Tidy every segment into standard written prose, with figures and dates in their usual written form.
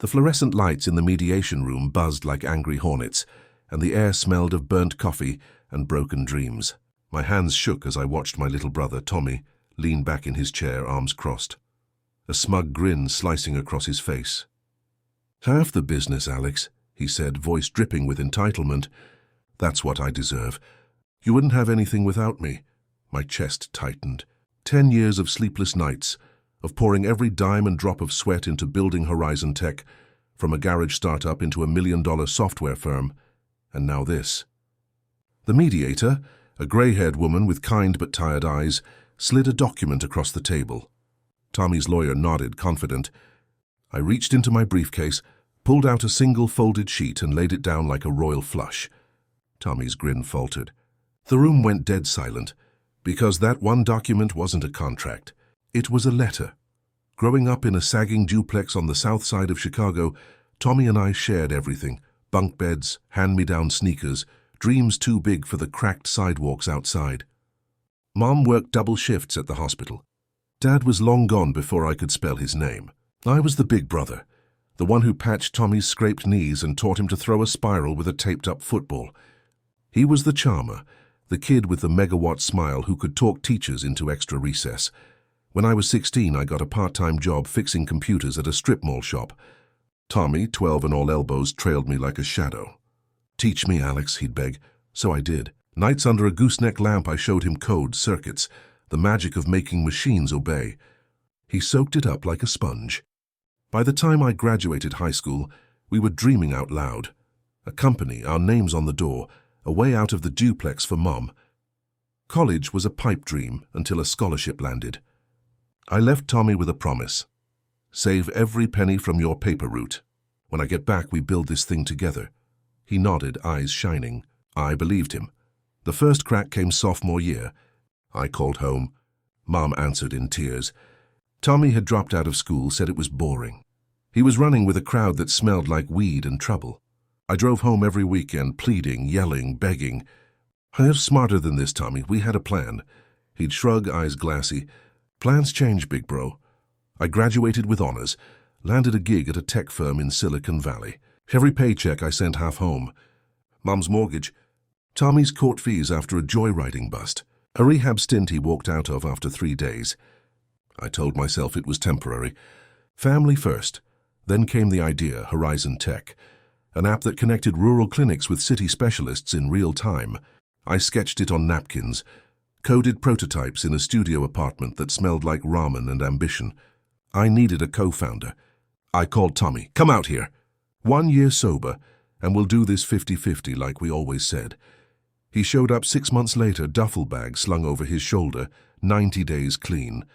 The fluorescent lights in the mediation room buzzed like angry hornets, and the air smelled of burnt coffee and broken dreams. My hands shook as I watched my little brother, Tommy, lean back in his chair, arms crossed, a smug grin slicing across his face. "Half the business, Alex," he said, voice dripping with entitlement. "That's what I deserve. You wouldn't have anything without me." My chest tightened. 10 years of sleepless nights, of pouring every dime and drop of sweat into building Horizon Tech, from a garage startup into a $1 million software firm, and now this. The mediator, a grey-haired woman with kind but tired eyes, slid a document across the table. Tommy's lawyer nodded, confident. I reached into my briefcase, pulled out a single folded sheet and laid it down like a royal flush. Tommy's grin faltered. The room went dead silent, because that one document wasn't a contract. It was a letter. Growing up in a sagging duplex on the south side of Chicago, Tommy and I shared everything: bunk beds, hand-me-down sneakers, dreams too big for the cracked sidewalks outside. Mom worked double shifts at the hospital. Dad was long gone before I could spell his name. I was the big brother, the one who patched Tommy's scraped knees and taught him to throw a spiral with a taped-up football. He was the charmer, the kid with the megawatt smile who could talk teachers into extra recess. When I was 16, I got a part-time job fixing computers at a strip mall shop. Tommy, 12 and all elbows, trailed me like a shadow. "Teach me, Alex," he'd beg. So I did. Nights under a gooseneck lamp, I showed him code, circuits, the magic of making machines obey. He soaked it up like a sponge. By the time I graduated high school, we were dreaming out loud. A company, our names on the door, a way out of the duplex for Mom. College was a pipe dream until a scholarship landed. I left Tommy with a promise. "Save every penny from your paper route. When I get back, we build this thing together." He nodded, eyes shining. I believed him. The first crack came sophomore year. I called home. Mom answered in tears. Tommy had dropped out of school, said it was boring. He was running with a crowd that smelled like weed and trouble. I drove home every weekend, pleading, yelling, begging. "I was smarter than this, Tommy. We had a plan." He'd shrug, eyes glassy. "Plans change, big bro." I graduated with honors, landed a gig at a tech firm in Silicon Valley. Every paycheck I sent half home. Mom's mortgage. Tommy's court fees after a joyriding bust. A rehab stint he walked out of after 3 days. I told myself it was temporary. Family first. Then came the idea, Horizon Tech, an app that connected rural clinics with city specialists in real time. I sketched it on napkins, coded prototypes in a studio apartment that smelled like ramen and ambition. I needed a co-founder. I called Tommy. "Come out here. 1 year sober, and we'll do this 50-50 like we always said." He showed up 6 months later, duffel bag slung over his shoulder, 90 days clean.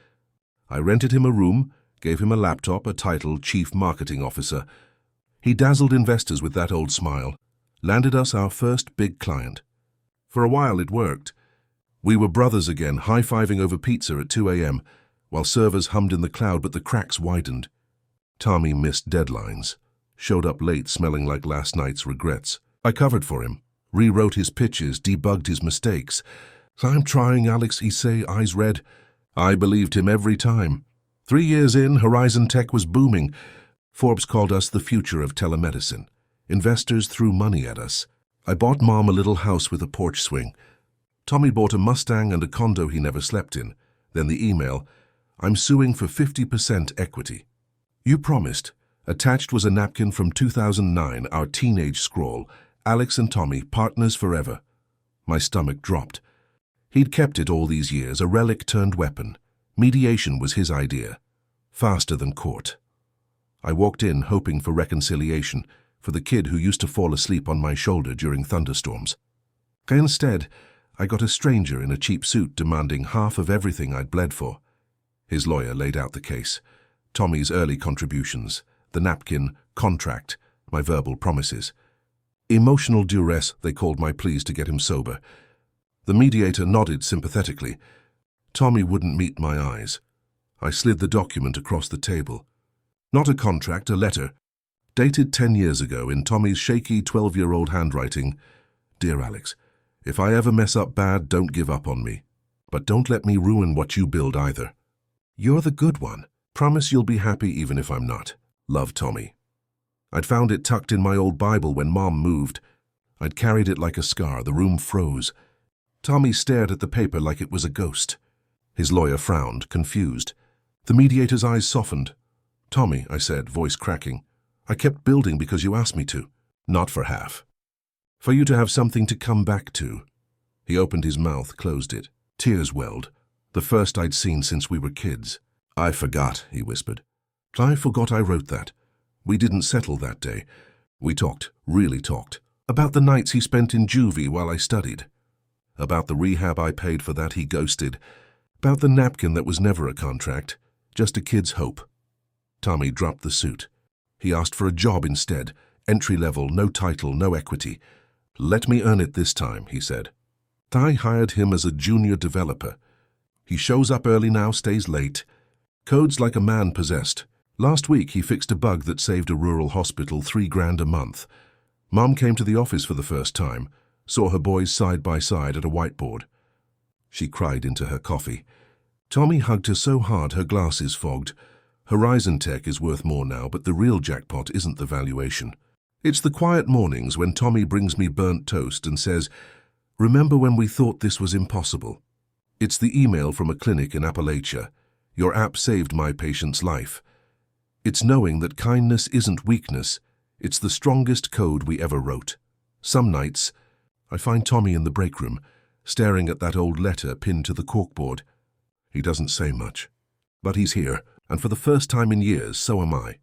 I rented him a room, gave him a laptop, a title, Chief Marketing Officer. He dazzled investors with that old smile, landed us our first big client. For a while it worked. We were brothers again, high-fiving over pizza at 2 a.m., while servers hummed in the cloud, but the cracks widened. Tommy missed deadlines, showed up late smelling like last night's regrets. I covered for him, rewrote his pitches, debugged his mistakes. "I'm trying, Alex," he'd say, eyes red. I believed him every time. 3 years in, Horizon Tech was booming. Forbes called us the future of telemedicine. Investors threw money at us. I bought Mom a little house with a porch swing. Tommy bought a Mustang and a condo he never slept in. Then the email, "I'm suing for 50% equity." "You promised." Attached was a napkin from 2009, our teenage scrawl, "Alex and Tommy, partners forever." My stomach dropped. He'd kept it all these years, a relic turned weapon. Mediation was his idea. Faster than court. I walked in hoping for reconciliation, for the kid who used to fall asleep on my shoulder during thunderstorms. Instead, I got a stranger in a cheap suit demanding half of everything I'd bled for. His lawyer laid out the case. Tommy's early contributions, the napkin, contract, my verbal promises. Emotional duress, they called my pleas to get him sober. The mediator nodded sympathetically. Tommy wouldn't meet my eyes. I slid the document across the table. Not a contract, a letter. Dated 10 years ago in Tommy's shaky 12-year-old handwriting. "Dear Alex, if I ever mess up bad, don't give up on me. But don't let me ruin what you build either. You're the good one. Promise you'll be happy even if I'm not. Love, Tommy." I'd found it tucked in my old Bible when Mom moved. I'd carried it like a scar. The room froze. Tommy stared at the paper like it was a ghost. His lawyer frowned, confused. The mediator's eyes softened. "Tommy," I said, voice cracking, "I kept building because you asked me to. Not for half. For you to have something to come back to." He opened his mouth, closed it. Tears welled. The first I'd seen since we were kids. "I forgot," he whispered. "I forgot I wrote that. We didn't settle that day. We talked, really talked. About the nights he spent in juvie while I studied. About the rehab I paid for that he ghosted. About the napkin that was never a contract, just a kid's hope." Tommy dropped the suit. He asked for a job instead, entry level, no title, no equity. "Let me earn it this time," he said. I hired him as a junior developer. He shows up early now, stays late. Codes like a man possessed. Last week he fixed a bug that saved a rural hospital $3,000 a month. Mom came to the office for the first time, saw her boys side by side at a whiteboard. She cried into her coffee. Tommy hugged her so hard her glasses fogged. Horizon Tech is worth more now, but the real jackpot isn't the valuation. It's the quiet mornings when Tommy brings me burnt toast and says, "Remember when we thought this was impossible?" It's the email from a clinic in Appalachia. "Your app saved my patient's life." It's knowing that kindness isn't weakness. It's the strongest code we ever wrote. Some nights, I find Tommy in the break room, staring at that old letter pinned to the corkboard. He doesn't say much, but he's here, and for the first time in years, so am I.